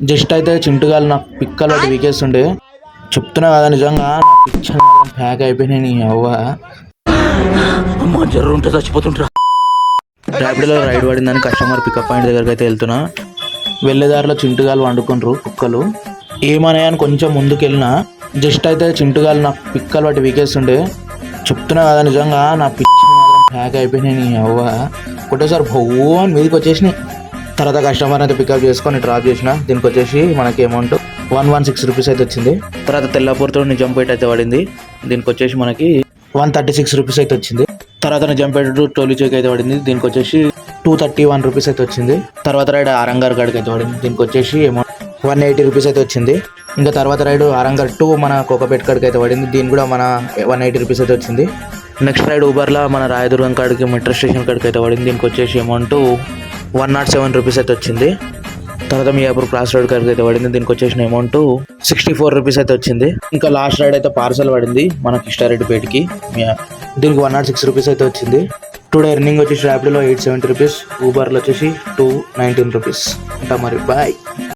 Just అయితే చింటుగాలు నాకు పిక్కలు వాటి వీకేస్తుండే చెప్తున్నా కదా నిజంగా నా పిచ్చర్ ప్యాక్ అయిపోయినాయి నీ అవ్వ. జర్రు ఉంటే చచ్చిపోతుంటా. ర్యాపిడోలో రైడ్ పడిందని కస్టమర్ పికప్ పాయింట్ దగ్గరికి అయితే వెళ్తున్నా. వెళ్ళేదారిలో చింటుగాలు వండుకుంటారు కుక్కలు. ఏమన్నాయని కొంచెం ముందుకు వెళ్ళినా జస్ట్ అయితే చింటుగాలు నాకు పిక్కలు వాటి వీకేస్తుండే చెప్తున్నా కదా నిజంగా నా పిచ్చర్ ప్యాక్ అయిపోయినాయి నీ అవ్వ. ఒకటేసారి భవ్వు అని మీదకి వచ్చేసినాయి. తర్వాత కస్టమర్ అయితే పికప్ చేసుకొని డ్రాప్ చేసిన. దీనికి వచ్చేసి మనకి అమౌంట్ 116 రూపీస్ అయితే వచ్చింది. తర్వాత తెల్లపూరతో నిజాంపేట అయితే పడింది. దీనికి వచ్చేసి మనకి 136 రూపీస్ అయితే వచ్చింది. తర్వాత నిజాంపేట టు టోలీచేక్ అయితే పడింది. దీనికి వచ్చేసి 231 రూపీస్ అయితే వచ్చింది. తర్వాత రైడ్ ఆరంగర్ గడికి అయితే పడింది. దీనికి వచ్చేసి అమౌంట్ 180 రూపీస్ అయితే వచ్చింది. ఇంకా తర్వాత రైడ్ ఆరంగర్ టు మన కోకపేట కాడికి అయితే పడింది. దీని కూడా మన 180 రూపీస్ అయితే వచ్చింది. నెక్స్ట్ రైడ్ ఊబర్లో మన రాయదుర్గం కాడికి మెట్రో స్టేషన్ కాడికి అయితే పడింది. దీనికి వచ్చేసి అమౌంట్ 107 రూపీస్ అయితే వచ్చింది. తర్వాత మియాపూర్ క్రాస్ రోడ్ కాడికి అయితే పడింది. దీనికి వచ్చేసిన అమౌంట్ 64 రూపీస్ అయితే వచ్చింది. ఇంకా లాస్ట్ రైడ్ అయితే పార్సల్ పడింది మనకి కిష్టారెడ్డిపేటకి. దీనికి 106 రూపీస్ అయితే వచ్చింది. టుడే ఎర్నింగ్ వచ్చేసి ర్యాపిడోలో 870 రూపీస్, ఊబర్లో వచ్చేసి 219 రూపీస్. ఉంటా మరి బాయ్.